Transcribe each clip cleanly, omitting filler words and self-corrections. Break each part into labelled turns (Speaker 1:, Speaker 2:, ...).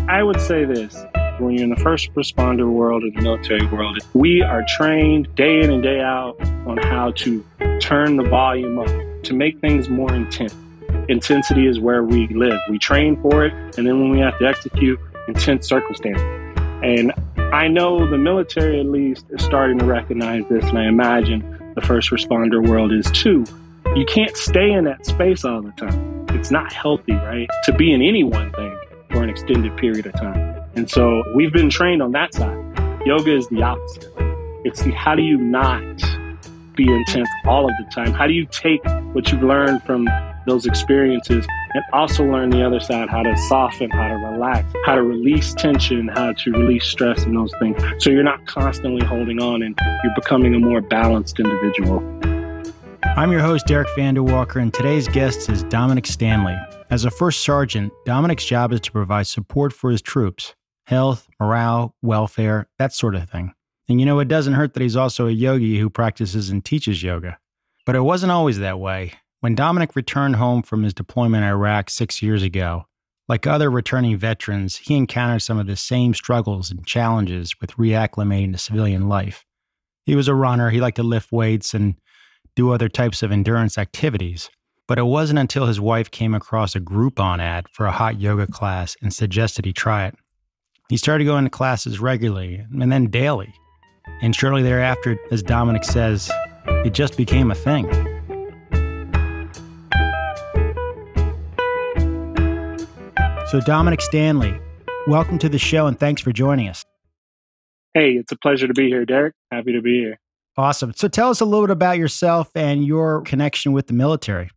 Speaker 1: I would say this. When you're in the first responder world or the military world, we are trained day in and day out on how to turn the volume up, to make things more intense. Intensity is where we live. We train for it, and then when we have to execute, intense circumstances. And I know the military, at least, is starting to recognize this, and I imagine the first responder world is too. You can't stay in that space all the time. It's not healthy, right? To be in any one thing for an extended period of time. And so we've been trained on that side. Yoga is the opposite. It's how do you not be intense all of the time? How do you take what you've learned from those experiences and also learn the other side, how to soften, how to relax, how to release tension, how to release stress and those things. So you're not constantly holding on and you're becoming a more balanced individual.
Speaker 2: I'm your host, Derek Vanderwalker, and today's guest is Dominic Stanley. As a first sergeant, Dominic's job is to provide support for his troops. Health, morale, welfare, that sort of thing. And it doesn't hurt that he's also a yogi who practices and teaches yoga. But it wasn't always that way. When Dominic returned home from his deployment in Iraq 6 years ago, like other returning veterans, he encountered some of the same struggles and challenges with reacclimating to civilian life. He was a runner. He liked to lift weights and do other types of endurance activities. But it wasn't until his wife came across a Groupon ad for a hot yoga class and suggested he try it. He started going to classes regularly and then daily. And shortly thereafter, as Dominic says, it just became a thing. So Dominic Stanley, welcome to the show and thanks for joining us.
Speaker 1: Hey, it's a pleasure to be here, Derek. Happy to be here.
Speaker 2: Awesome. So tell us a little bit about yourself and your connection with the military.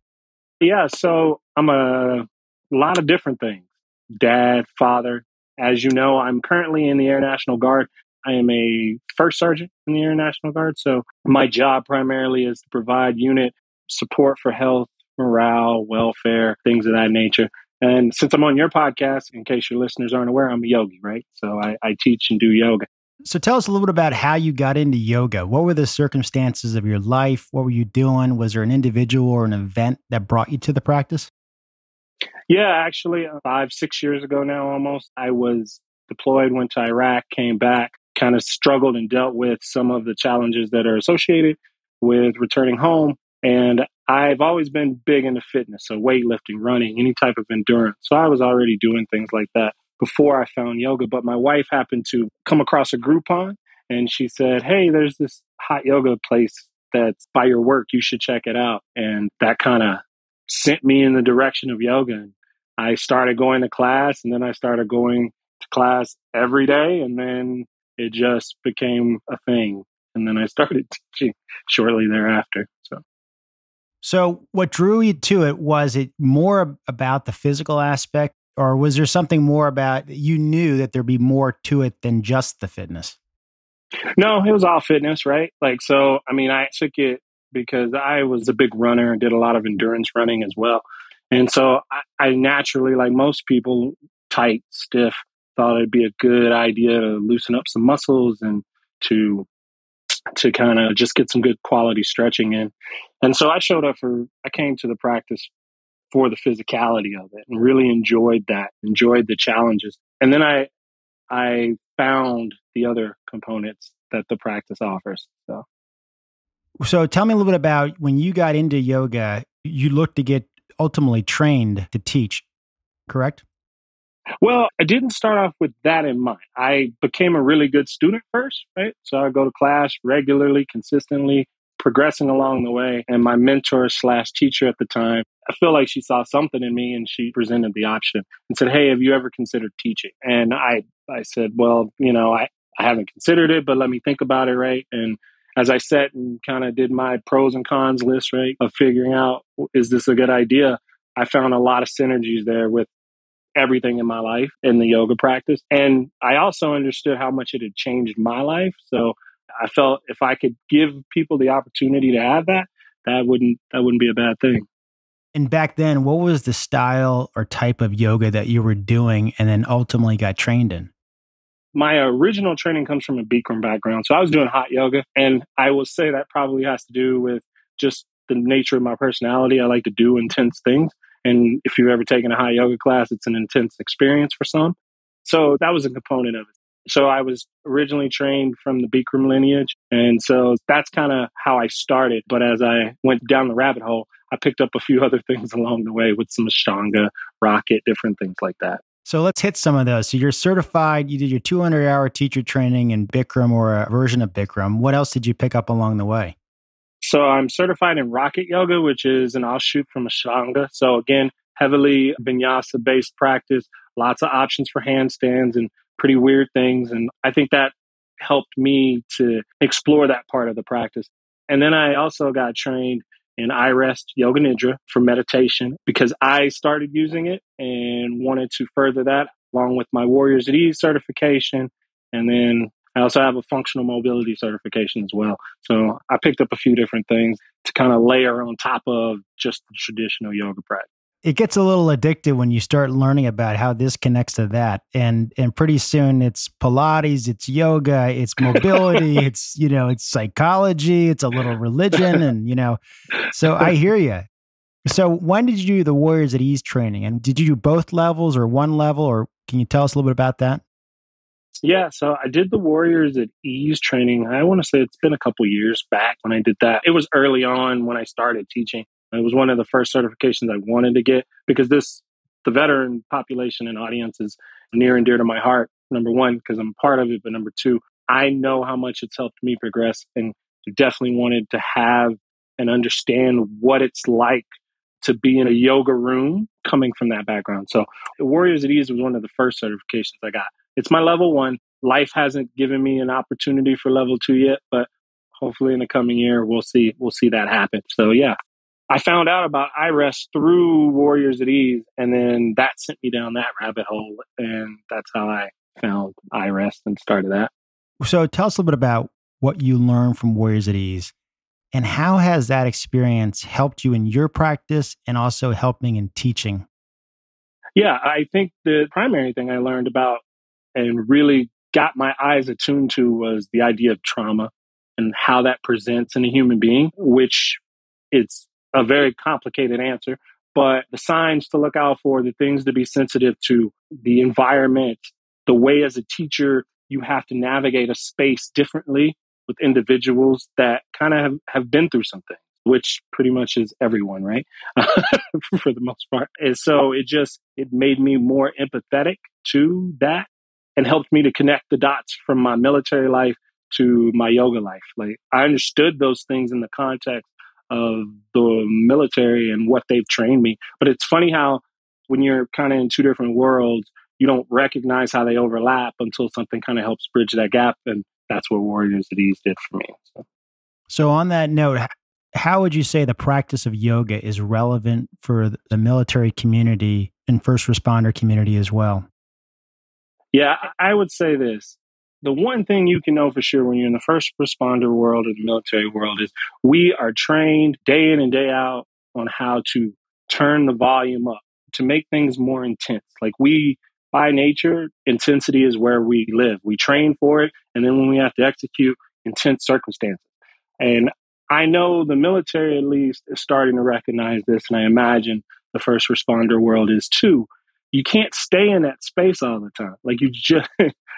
Speaker 1: Yeah, so I'm a lot of different things. Dad, father. As you know, I'm currently in the Air National Guard. I am a first sergeant in the Air National Guard. So my job primarily is to provide unit support for health, morale, welfare, things of that nature. And since I'm on your podcast, in case your listeners aren't aware, I'm a yogi, right? So I teach and do yoga.
Speaker 2: So tell us a little bit about how you got into yoga. What were the circumstances of your life? What were you doing? Was there an individual or an event that brought you to the practice?
Speaker 1: Yeah, actually, 5-6 years ago now almost, I was deployed, went to Iraq, came back, kind of struggled and dealt with some of the challenges that are associated with returning home. And I've always been big into fitness, so weightlifting, running, any type of endurance. So I was already doing things like that before I found yoga. But my wife happened to come across a Groupon, and she said, hey, there's this hot yoga place that's by your work. You should check it out. And that kind of sent me in the direction of yoga. And I started going to class, and then I started going to class every day, and then it just became a thing. And then I started teaching shortly thereafter.
Speaker 2: So what drew you to it? Was it more about the physical aspect, or was there something more about, you knew that there'd be more to it than just the fitness?
Speaker 1: No, it was all fitness, right? I took it because I was a big runner and did a lot of endurance running as well. And so I naturally, like most people, tight, stiff, thought it'd be a good idea to loosen up some muscles and to kind of just get some good quality stretching in. And so I came to the practice for the physicality of it and really enjoyed the challenges. And then I found the other components that the practice offers.
Speaker 2: So tell me a little bit about when you got into yoga, you looked to get ultimately trained to teach, correct?
Speaker 1: Well, I didn't start off with that in mind. I became a really good student first, right? So I go to class regularly, consistently, progressing along the way. And my mentor / teacher at the time, I feel like she saw something in me and she presented the option and said, hey, have you ever considered teaching? And I said, well, I haven't considered it, but let me think about it, right? And as I sat and kind of did my pros and cons list, right, of figuring out, is this a good idea? I found a lot of synergies there with everything in my life in the yoga practice. And I also understood how much it had changed my life. So I felt if I could give people the opportunity to have that wouldn't be a bad thing.
Speaker 2: And back then, what was the style or type of yoga that you were doing and then ultimately got trained in?
Speaker 1: My original training comes from a Bikram background. So I was doing hot yoga. And I will say that probably has to do with just the nature of my personality. I like to do intense things. And if you've ever taken a hot yoga class, it's an intense experience for some. So that was a component of it. So I was originally trained from the Bikram lineage. And so that's kind of how I started. But as I went down the rabbit hole, I picked up a few other things along the way with some Ashtanga, Rocket, different things like that.
Speaker 2: So let's hit some of those. So you're certified, you did your 200-hour teacher training in Bikram or a version of Bikram. What else did you pick up along the way?
Speaker 1: So I'm certified in Rocket Yoga, which is an offshoot from Ashtanga. So again, heavily vinyasa-based practice, lots of options for handstands and pretty weird things. And I think that helped me to explore that part of the practice. And then I also got trained in iRest Yoga Nidra for meditation because I started using it and wanted to further that along with my Warriors at Ease certification. And then I also have a functional mobility certification as well. So I picked up a few different things to kind of layer on top of just the traditional yoga practice.
Speaker 2: It gets a little addictive when you start learning about how this connects to that. And pretty soon it's Pilates, it's yoga, it's mobility, it's, it's psychology, it's a little religion. And, so I hear you. So when did you do the Warriors at Ease training? And did you do both levels or one level? Or can you tell us a little bit about that?
Speaker 1: Yeah, so I did the Warriors at Ease training. I want to say it's been a couple years back when I did that. It was early on when I started teaching. It was one of the first certifications I wanted to get because the veteran population and audience is near and dear to my heart. Number one, because I'm part of it. But number two, I know how much it's helped me progress and definitely wanted to have and understand what it's like to be in a yoga room coming from that background. So Warriors at Ease was one of the first certifications I got. It's my level one. Life hasn't given me an opportunity for level two yet, but hopefully in the coming year, we'll see that happen. So yeah, I found out about iRest through Warriors at Ease, and then that sent me down that rabbit hole, and that's how I found iRest and started that.
Speaker 2: So tell us a little bit about what you learned from Warriors at Ease, and how has that experience helped you in your practice and also helping in teaching?
Speaker 1: Yeah, I think the primary thing I learned about and really got my eyes attuned to was the idea of trauma and how that presents in a human being, which it's a very complicated answer, but the signs to look out for, the things to be sensitive to, the environment, the way as a teacher you have to navigate a space differently with individuals that kind of have been through something, which pretty much is everyone, right? For the most part. And so it made me more empathetic to that and helped me to connect the dots from my military life to my yoga life. Like I understood those things in the context of the military and what they've trained me. But it's funny how when you're kind of in two different worlds, you don't recognize how they overlap until something kind of helps bridge that gap. And that's what Warriors at Ease did for me.
Speaker 2: So on that note, how would you say the practice of yoga is relevant for the military community and first responder community as well?
Speaker 1: Yeah, I would say this. The one thing you can know for sure when you're in the first responder world or the military world is we are trained day in and day out on how to turn the volume up, to make things more intense. Like we, by nature, intensity is where we live. We train for it. And then when we have to execute, intense circumstances. And I know the military, at least, is starting to recognize this. And I imagine the first responder world is too. You can't stay in that space all the time. Like you just,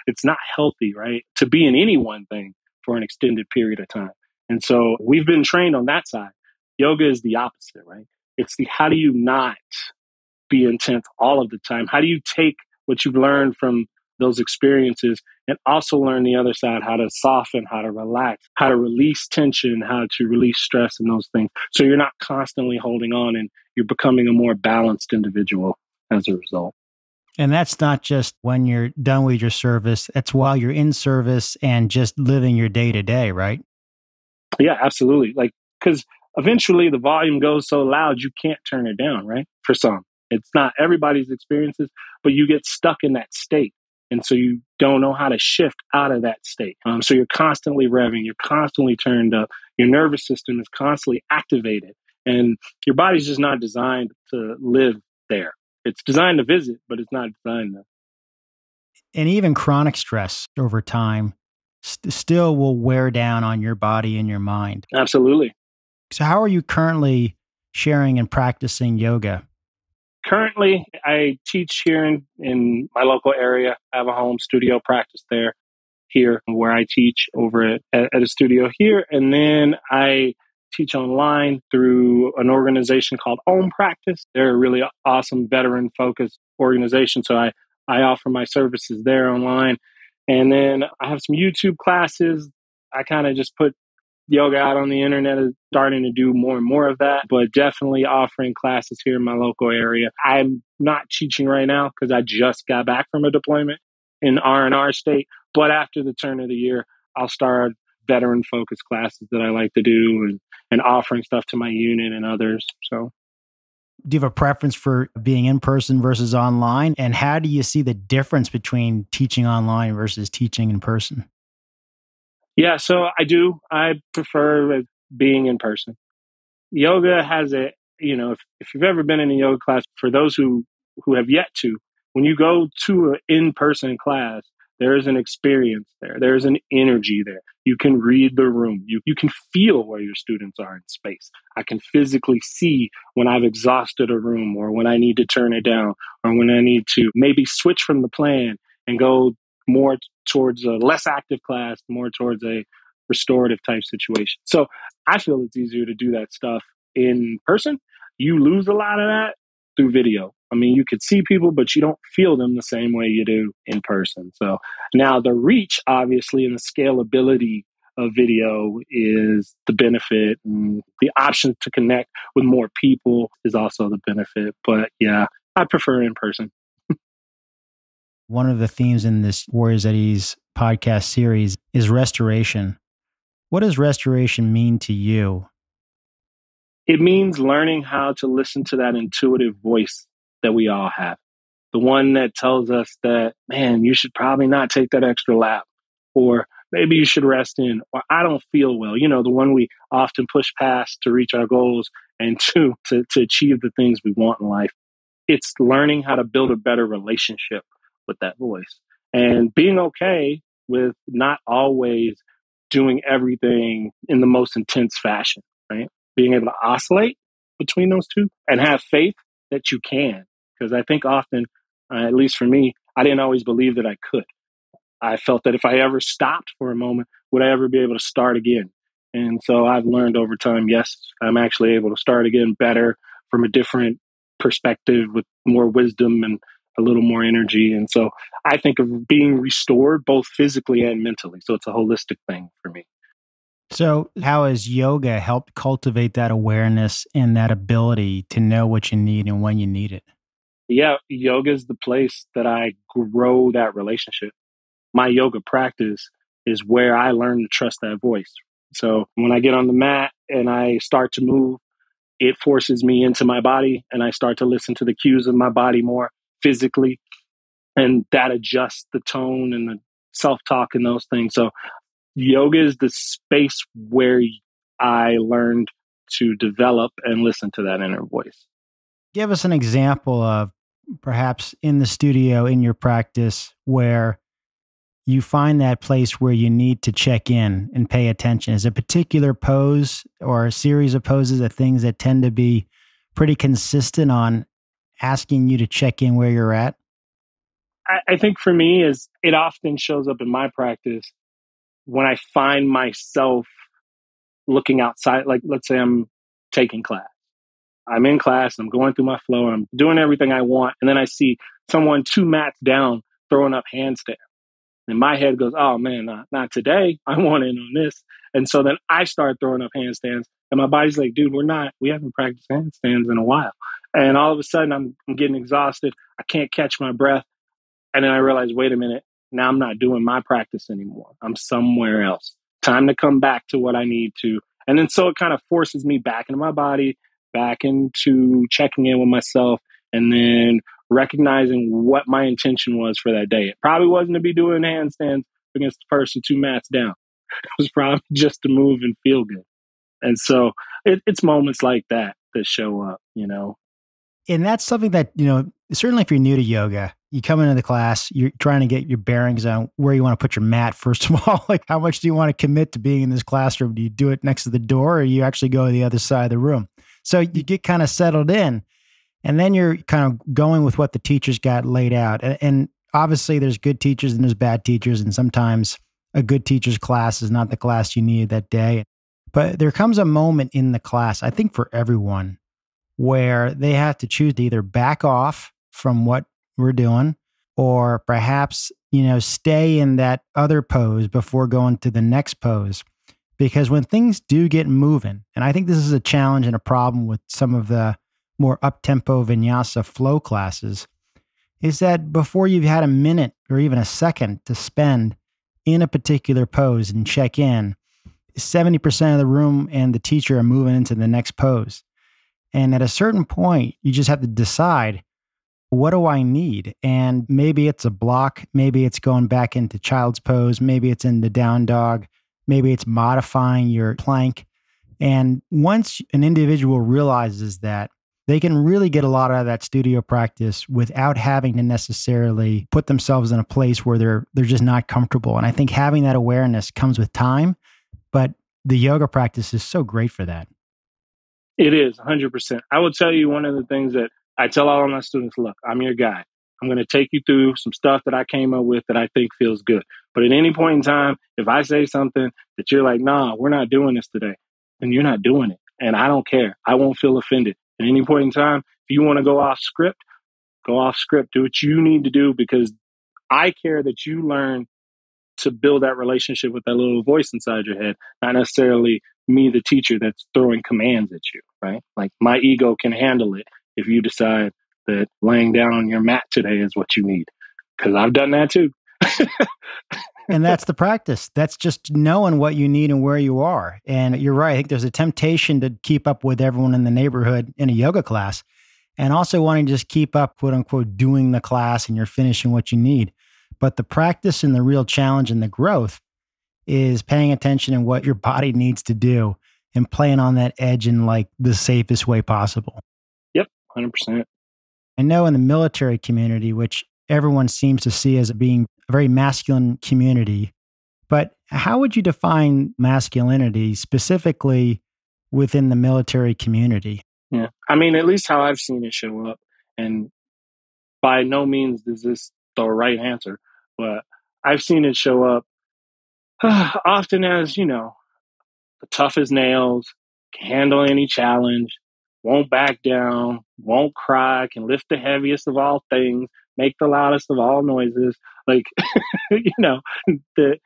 Speaker 1: it's not healthy, right? To be in any one thing for an extended period of time. And so we've been trained on that side. Yoga is the opposite, right? It's the how do you not be intense all of the time? How do you take what you've learned from those experiences and also learn the other side, how to soften, how to relax, how to release tension, how to release stress and those things. So you're not constantly holding on and you're becoming a more balanced individual as a result.
Speaker 2: And that's not just when you're done with your service. That's while you're in service and just living your day to day, right?
Speaker 1: Yeah, absolutely. Like, because eventually the volume goes so loud, you can't turn it down, right? For some, it's not everybody's experiences, but you get stuck in that state. And so you don't know how to shift out of that state. So you're constantly revving, you're constantly turned up, your nervous system is constantly activated, and your body's just not designed to live there. It's designed to visit, but it's not designed to.
Speaker 2: And even chronic stress over time still will wear down on your body and your mind.
Speaker 1: Absolutely.
Speaker 2: So how are you currently sharing and practicing yoga?
Speaker 1: Currently, I teach here in my local area. I have a home studio practice there here where I teach over at a studio here. And then I teach online through an organization called Own Practice. They're a really awesome veteran focused organization. So I offer my services there online. And then I have some YouTube classes. I kind of just put yoga out on the internet, is starting to do more and more of that, but definitely offering classes here in my local area. I'm not teaching right now because I just got back from a deployment in R&R state, but after the turn of the year, I'll start veteran focused classes that I like to do and offering stuff to my unit and others. So,
Speaker 2: do you have a preference for being in person versus online? And how do you see the difference between teaching online versus teaching in person?
Speaker 1: yeah, so I do. I prefer being in person. Yoga has if you've ever been in a yoga class, for those who have yet to, when you go to an in-person class, there is an experience there. There's an energy there. You can read the room. You can feel where your students are in space. I can physically see when I've exhausted a room or when I need to turn it down or when I need to maybe switch from the plan and go more towards a less active class, more towards a restorative type situation. So I feel it's easier to do that stuff in person. You lose a lot of that through video. I mean, you could see people, but you don't feel them the same way you do in person. So now the reach, obviously, and the scalability of video is the benefit, and the option to connect with more people is also the benefit. But yeah, I prefer in person.
Speaker 2: One of the themes in this Warriors at Ease podcast series is restoration. What does restoration mean to you?
Speaker 1: It means learning how to listen to that intuitive voice that we all have. The one that tells us that, man, you should probably not take that extra lap, or maybe you should rest in, or I don't feel well. The one we often push past to reach our goals and to achieve the things we want in life. It's learning how to build a better relationship with that voice and being okay with not always doing everything in the most intense fashion, right? Being able to oscillate between those two and have faith that you can. Because I think often, at least for me, I didn't always believe that I could. I felt that if I ever stopped for a moment, would I ever be able to start again? And so I've learned over time, yes, I'm actually able to start again better from a different perspective with more wisdom and a little more energy. And so I think of being restored both physically and mentally. So it's a holistic thing for me.
Speaker 2: So how has yoga helped cultivate that awareness and that ability to know what you need and when you need it?
Speaker 1: Yeah, yoga is the place that I grow that relationship. My yoga practice is where I learn to trust that voice. So when I get on the mat and I start to move, it forces me into my body and I start to listen to the cues of my body more physically. And that adjusts the tone and the self-talk and those things. So yoga is the space where I learned to develop and listen to that inner voice.
Speaker 2: Give us an example of perhaps in the studio, in your practice, where you find that place where you need to check in and pay attention. Is a particular pose or a series of poses of things that tend to be pretty consistent on asking you to check in where you're at?
Speaker 1: I think for me is it often shows up in my practice when I find myself looking outside. Like, let's say I'm taking class. I'm in class, I'm going through my flow, I'm doing everything I want. And then I see someone 2 mats down throwing up handstands. And my head goes, oh man, not today. I want in on this. And so then I start throwing up handstands. And my body's like, dude, we haven't practiced handstands in a while. And all of a sudden I'm getting exhausted. I can't catch my breath. And then I realized, wait a minute, now I'm not doing my practice anymore. I'm somewhere else. Time to come back to what I need to. And then so it kind of forces me back into my body, back into checking in with myself, and then recognizing what my intention was for that day. It probably wasn't to be doing handstands against the person 2 mats down. It was probably just to move and feel good. And so it's moments like that show up,
Speaker 2: And that's something that, certainly if you're new to yoga, you come into the class, you're trying to get your bearings on where you want to put your mat, first of all. Like, how much do you want to commit to being in this classroom? Do you do it next to the door or you actually go to the other side of the room? So you get kind of settled in. And then you're kind of going with what the teachers got laid out. And obviously there's good teachers and there's bad teachers. And sometimes a good teacher's class is not the class you needed that day. But there comes a moment in the class, I think for everyone, where they have to choose to either back off from what we're doing or perhaps, stay in that other pose before going to the next pose. Because when things do get moving, and I think this is a challenge and a problem with some of the more up-tempo vinyasa flow classes, is that before you've had a minute or even a second to spend in a particular pose and check in, 70% of the room and the teacher are moving into the next pose. And at a certain point, you just have to decide, what do I need? And maybe it's a block, maybe it's going back into child's pose, maybe it's into down dog, maybe it's modifying your plank. And once an individual realizes that, they can really get a lot out of that studio practice without having to necessarily put themselves in a place where they're just not comfortable. And I think having that awareness comes with time, but the yoga practice is so great for that.
Speaker 1: It is 100%. I will tell you one of the things that I tell all of my students, look, I'm your guy. I'm going to take you through some stuff that I came up with that I think feels good. But at any point in time, if I say something that you're like, nah, we're not doing this today, then you're not doing it. And I don't care. I won't feel offended. At any point in time, if you want to go off script, go off script. Do what you need to do, because I care that you learn to build that relationship with that little voice inside your head, not necessarily me, the teacher, that's throwing commands at you, right? Like my ego can handle it if you decide that laying down on your mat today is what you need, because I've done that too.
Speaker 2: And that's the practice. That's just knowing what you need and where you are. And you're right. I think there's a temptation to keep up with everyone in the neighborhood in a yoga class, and also wanting to just keep up, quote unquote, doing the class and you're finishing what you need. But the practice and the real challenge and the growth is paying attention to what your body needs to do and playing on that edge in like the safest way possible.
Speaker 1: Yep, 100%.
Speaker 2: I know in the military community, which everyone seems to see as being a very masculine community, but how would you define masculinity specifically within the military community?
Speaker 1: Yeah, I mean, at least how I've seen it show up, and by no means is this the right answer, but I've seen it show up often as, the tough as nails, can handle any challenge, won't back down, won't cry, can lift the heaviest of all things, make the loudest of all noises. Like, the,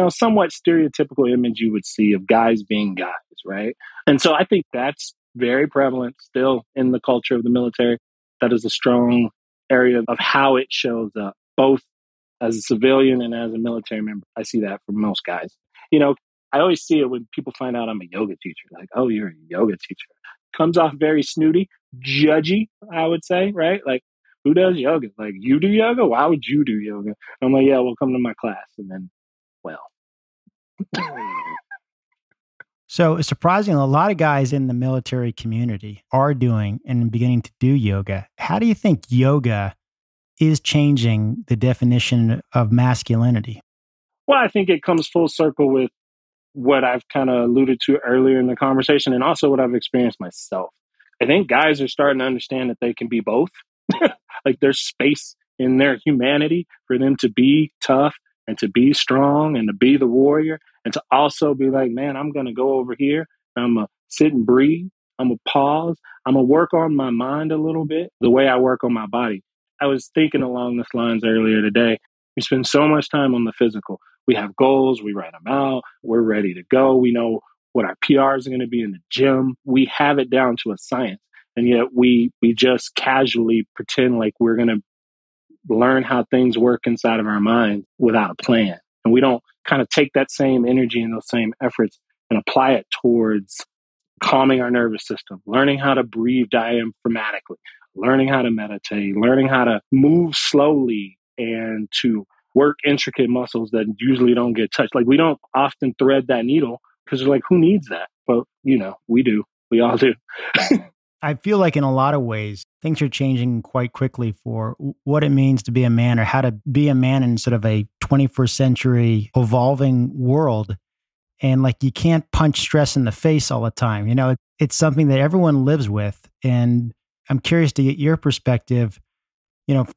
Speaker 1: somewhat stereotypical image you would see of guys being guys, right? And so I think that's very prevalent still in the culture of the military. That is a strong area of how it shows up, both as a civilian and as a military member. I see that for most guys. I always see it when people find out I'm a yoga teacher. Like, oh, you're a yoga teacher. Comes off very snooty, judgy, I would say, right? Like, who does yoga? Like, you do yoga? Why would you do yoga? And I'm like, yeah, well, come to my class. And then, well.
Speaker 2: So surprisingly, a lot of guys in the military community are doing and beginning to do yoga. How do you think yoga is changing the definition of masculinity?
Speaker 1: Well, I think it comes full circle with what I've kind of alluded to earlier in the conversation, and also what I've experienced myself. I think guys are starting to understand that they can be both. Like, there's space in their humanity for them to be tough and to be strong and to be the warrior, and to also be like, man, I'm going to go over here. I'm going to sit and breathe. I'm going to pause. I'm going to work on my mind a little bit, the way I work on my body. I was thinking along this lines earlier today. We spend so much time on the physical. We have goals. We write them out. We're ready to go. We know what our PRs are going to be in the gym. We have it down to a science. And yet we just casually pretend like we're going to learn how things work inside of our mind without a plan. And we don't kind of take that same energy and those same efforts and apply it towards calming our nervous system, learning how to breathe diaphragmatically, learning how to meditate, learning how to move slowly and to work intricate muscles that usually don't get touched. Like, we don't often thread that needle because we're like, who needs that? But, we do. We all do.
Speaker 2: I feel like in a lot of ways, things are changing quite quickly for what it means to be a man, or how to be a man in sort of a 21st century evolving world. And like, you can't punch stress in the face all the time. It's something that everyone lives with. And I'm curious to get your perspective.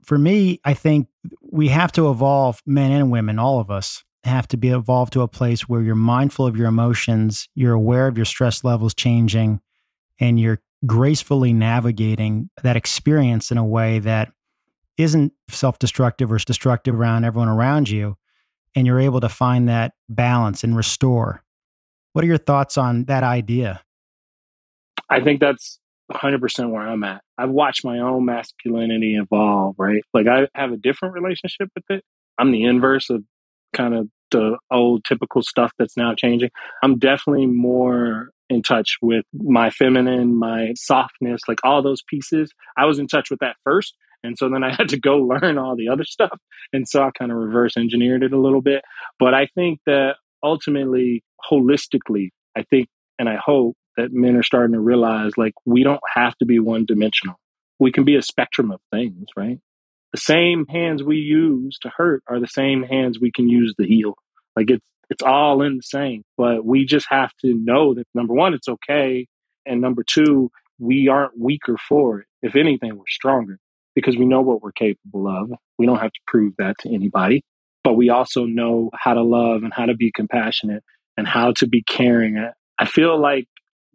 Speaker 2: For me, I think we have to evolve, men and women, all of us have to be evolved to a place where you're mindful of your emotions, you're aware of your stress levels changing, and you're gracefully navigating that experience in a way that isn't self-destructive or destructive around everyone around you. And you're able to find that balance and restore. What are your thoughts on that idea?
Speaker 1: I think that's 100% where I'm at. I've watched my own masculinity evolve, right? Like I have a different relationship with it. I'm the inverse of kind of the old typical stuff that's now changing. I'm definitely more in touch with my feminine, my softness, like all those pieces. I was in touch with that first. And so then I had to go learn all the other stuff. And so I kind of reverse engineered it a little bit. But I think that ultimately, holistically, I think and I hope that men are starting to realize like we don't have to be one dimensional. We can be a spectrum of things, right? The same hands we use to hurt are the same hands we can use to heal. Like it's all in the same, but we just have to know that number one, it's okay. And number two, we aren't weaker for it. If anything, we're stronger because we know what we're capable of. We don't have to prove that to anybody, but we also know how to love and how to be compassionate and how to be caring. I feel like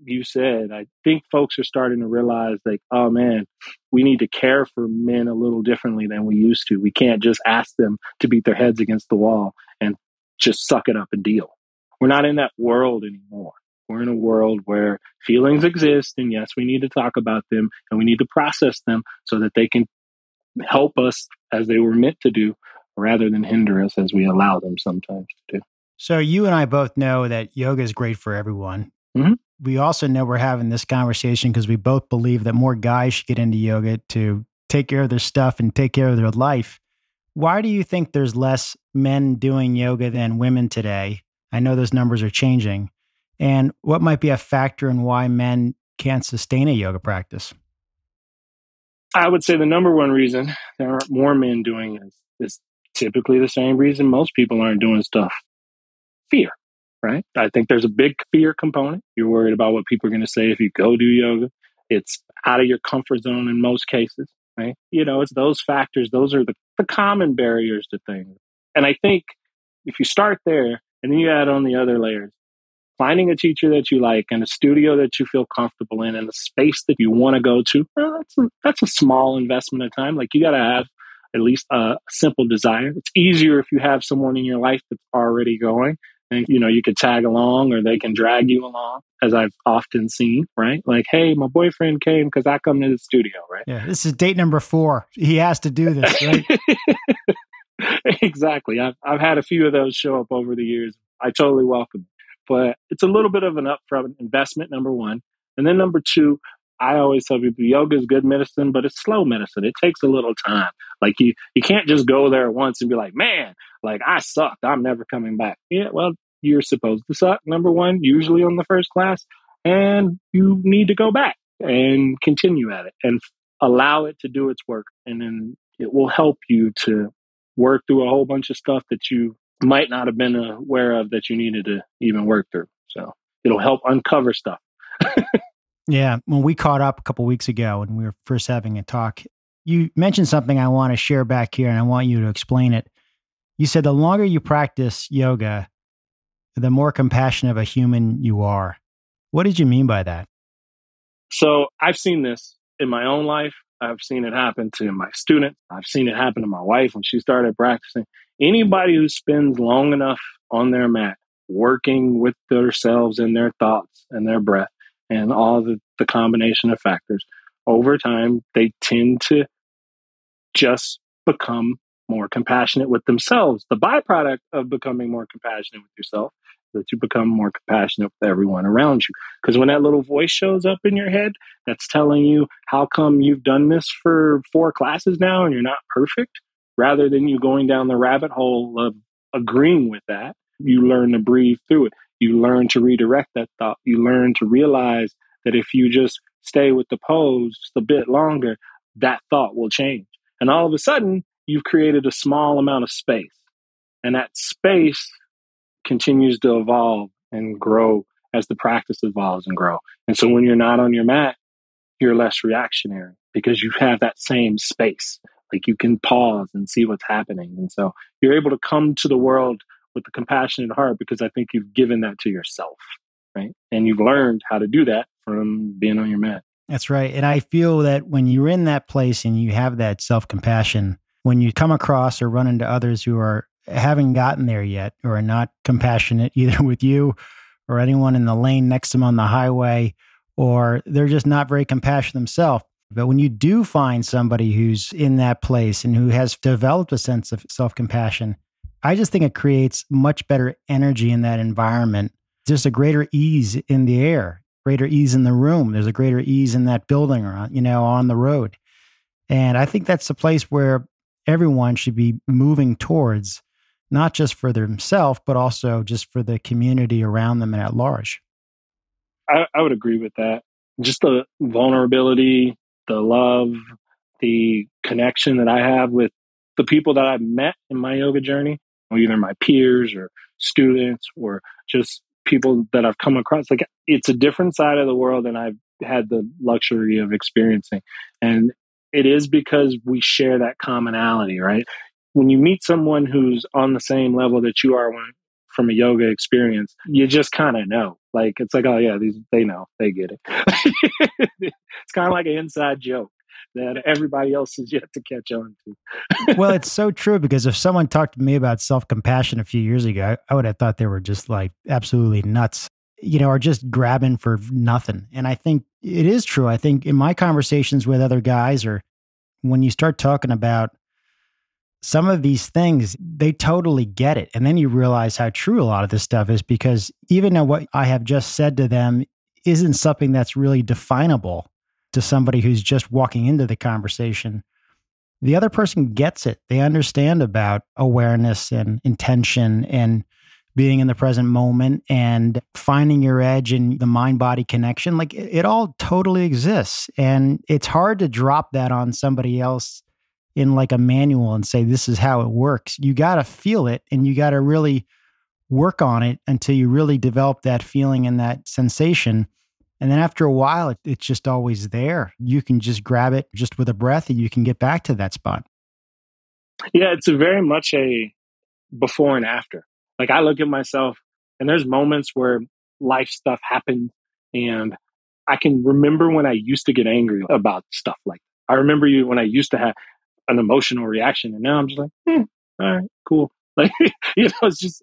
Speaker 1: you said, I think folks are starting to realize like, oh man, we need to care for men a little differently than we used to. We can't just ask them to beat their heads against the wall and just suck it up and deal. We're not in that world anymore. We're in a world where feelings exist. And yes, we need to talk about them and we need to process them so that they can help us as they were meant to do rather than hinder us as we allow them sometimes to do.
Speaker 2: So you and I both know that yoga is great for everyone.
Speaker 1: Mm-hmm.
Speaker 2: We also know we're having this conversation because we both believe that more guys should get into yoga to take care of their stuff and take care of their life. Why do you think there's less men doing yoga than women today? I know those numbers are changing. And what might be a factor in why men can't sustain a yoga practice?
Speaker 1: I would say the number one reason there aren't more men doing it is typically the same reason most people aren't doing stuff. Fear, right? I think there's a big fear component. You're worried about what people are going to say if you go do yoga. It's out of your comfort zone in most cases, right? It's those factors. Those are the common barriers to things. And I think if you start there and then you add on the other layers, finding a teacher that you like and a studio that you feel comfortable in and a space that you want to go to, well, that's a small investment of time. Like you got to have at least a simple desire. It's easier if you have someone in your life that's already going and, you could tag along or they can drag you along, as I've often seen, right? Like, hey, my boyfriend came because I come to the studio, right?
Speaker 2: Yeah, this is date number 4. He has to do this, right?
Speaker 1: Exactly. I've had a few of those show up over the years. I totally welcome it. But it's a little bit of an upfront investment, number one. And then number two, I always tell people yoga is good medicine, but it's slow medicine. It takes a little time. Like you can't just go there once and be like, man, like I sucked. I'm never coming back. Yeah, well, you're supposed to suck, number one, usually on the first class. And you need to go back and continue at it and allow it to do its work. And then it will help you to work through a whole bunch of stuff that you might not have been aware of that you needed to even work through. So it'll help uncover stuff.
Speaker 2: Yeah. When we caught up a couple of weeks ago when we were first having a talk, you mentioned something I want to share back here and I want you to explain it. You said the longer you practice yoga, the more compassionate of a human you are. What did you mean by that?
Speaker 1: So I've seen this in my own life. I've seen it happen to my students. I've seen it happen to my wife when she started practicing. Anybody who spends long enough on their mat, working with themselves and their thoughts and their breath and all the combination of factors, over time, they tend to just become more compassionate with themselves. The byproduct of becoming more compassionate with yourself is that you become more compassionate with everyone around you. Because when that little voice shows up in your head that's telling you how come you've done this for 4 classes now and you're not perfect, rather than you going down the rabbit hole of agreeing with that, you learn to breathe through it. You learn to redirect that thought. You learn to realize that if you just stay with the pose just a bit longer, that thought will change. And all of a sudden, you've created a small amount of space. And that space continues to evolve and grow as the practice evolves and grow. And so when you're not on your mat, you're less reactionary because you have that same space. Like you can pause and see what's happening. And so you're able to come to the world with a compassionate heart because I think you've given that to yourself, right? And you've learned how to do that from being on your mat.
Speaker 2: That's right. And I feel that when you're in that place and you have that self-compassion, when you come across or run into others who haven't gotten there yet or are not compassionate either with you or anyone in the lane next to them on the highway, or they're just not very compassionate themselves. But when you do find somebody who's in that place and who has developed a sense of self-compassion, I just think it creates much better energy in that environment. Just a greater ease in the air, greater ease in the room. There's a greater ease in that building or, on the road. And I think that's the place where everyone should be moving towards, not just for themselves, but also just for the community around them and at large.
Speaker 1: I would agree with that. Just the vulnerability, the love, the connection that I have with the people that I've met in my yoga journey, or either my peers or students or just people that I've come across. Like, it's a different side of the world than I've had the luxury of experiencing. And it is because we share that commonality, right? When you meet someone who's on the same level that you are from a yoga experience, you just kind of know. Like, it's like, oh yeah, they know, they get it. It's kind of like an inside joke that everybody else is yet to catch on to.
Speaker 2: Well, it's so true, because if someone talked to me about self-compassion a few years ago, I would have thought they were just like absolutely nuts, or just grabbing for nothing. And I think it is true. I think in my conversations with other guys, or when you start talking about some of these things, they totally get it. And then you realize how true a lot of this stuff is, because even though what I have just said to them isn't something that's really definable to somebody who's just walking into the conversation, the other person gets it. They understand about awareness and intention and being in the present moment and finding your edge and the mind-body connection. Like, it all totally exists. And it's hard to drop that on somebody else in like a manual and say, this is how it works. You got to feel it, and you got to really work on it until you really develop that feeling and that sensation. And then after a while, it's just always there. You can just grab it just with a breath, and you can get back to that spot.
Speaker 1: Yeah, it's very much a before and after. Like, I look at myself, and there's moments where life stuff happens, and I can remember when I used to get angry about stuff like that. I remember when I used to have an emotional reaction, and now I'm just like, all right, cool. Like, it's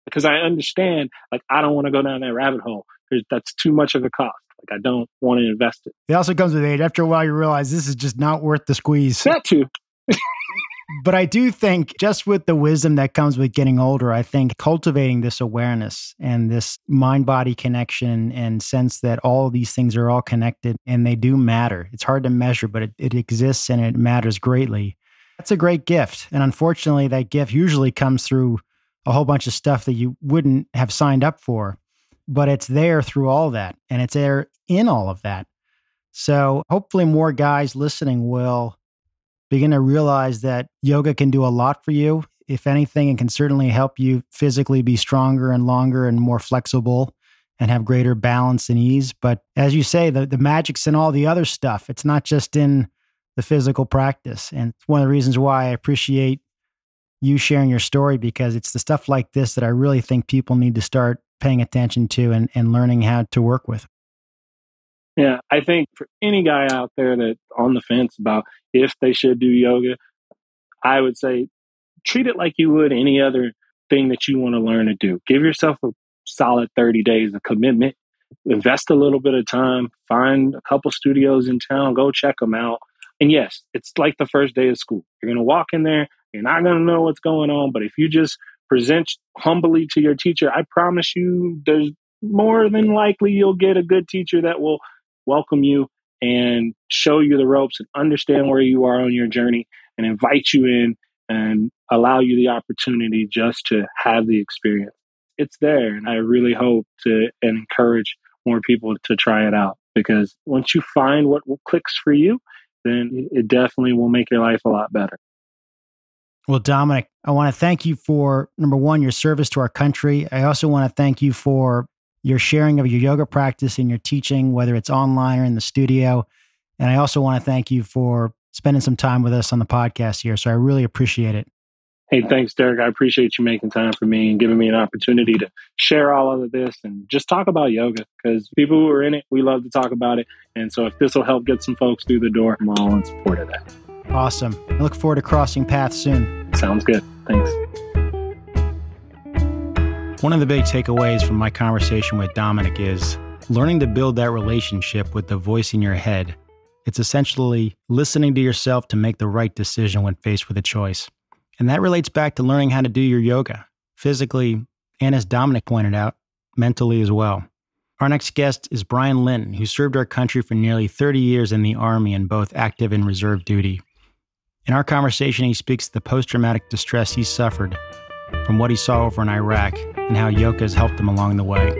Speaker 1: because I understand, like, I don't want to go down that rabbit hole because that's too much of a cost. Like, I don't want to invest it.
Speaker 2: It also comes with age. After a while, you realize this is just not worth the squeeze.
Speaker 1: That too.
Speaker 2: But I do think, just with the wisdom that comes with getting older, I think cultivating this awareness and this mind-body connection and sense that all of these things are all connected and they do matter. It's hard to measure, but it exists and it matters greatly. That's a great gift. And unfortunately, that gift usually comes through a whole bunch of stuff that you wouldn't have signed up for, but it's there through all that, and it's there in all of that. So hopefully more guys listening will begin to realize that yoga can do a lot for you. If anything, it can certainly help you physically be stronger and longer and more flexible and have greater balance and ease. But as you say, the magic's in all the other stuff. It's not just in the physical practice. And it's one of the reasons why I appreciate you sharing your story, because it's the stuff like this that I really think people need to start paying attention to and learning how to work with.
Speaker 1: Yeah, I think for any guy out there that's on the fence about if they should do yoga, I would say treat it like you would any other thing that you want to learn to do. Give yourself a solid 30 days of commitment. Invest a little bit of time. Find a couple studios in town. Go check them out. And yes, it's like the first day of school. You're going to walk in there. You're not going to know what's going on. But if you just present humbly to your teacher, I promise you there's more than likely you'll get a good teacher that will welcome you and show you the ropes and understand where you are on your journey and invite you in and allow you the opportunity just to have the experience. It's there. And I really hope to and encourage more people to try it out, because once you find what clicks for you, then it definitely will make your life a lot better.
Speaker 2: Well, Dominic, I want to thank you for, number one, your service to our country. I also want to thank you for your sharing of your yoga practice and your teaching, whether it's online or in the studio. And I also want to thank you for spending some time with us on the podcast here. So I really appreciate it.
Speaker 1: Hey, thanks, Derek. I appreciate you making time for me and giving me an opportunity to share all of this and just talk about yoga, because people who are in it, we love to talk about it. And so if this will help get some folks through the door, I'm all in support of that.
Speaker 2: Awesome. I look forward to crossing paths soon.
Speaker 1: Sounds good. Thanks.
Speaker 2: One of the big takeaways from my conversation with Dominic is learning to build that relationship with the voice in your head. It's essentially listening to yourself to make the right decision when faced with a choice. And that relates back to learning how to do your yoga, physically, and as Dominic pointed out, mentally as well. Our next guest is Brian Linton, who served our country for nearly 30 years in the Army in both active and reserve duty. In our conversation, he speaks to the post-traumatic distress he suffered from what he saw over in Iraq and how yoga has helped him along the way.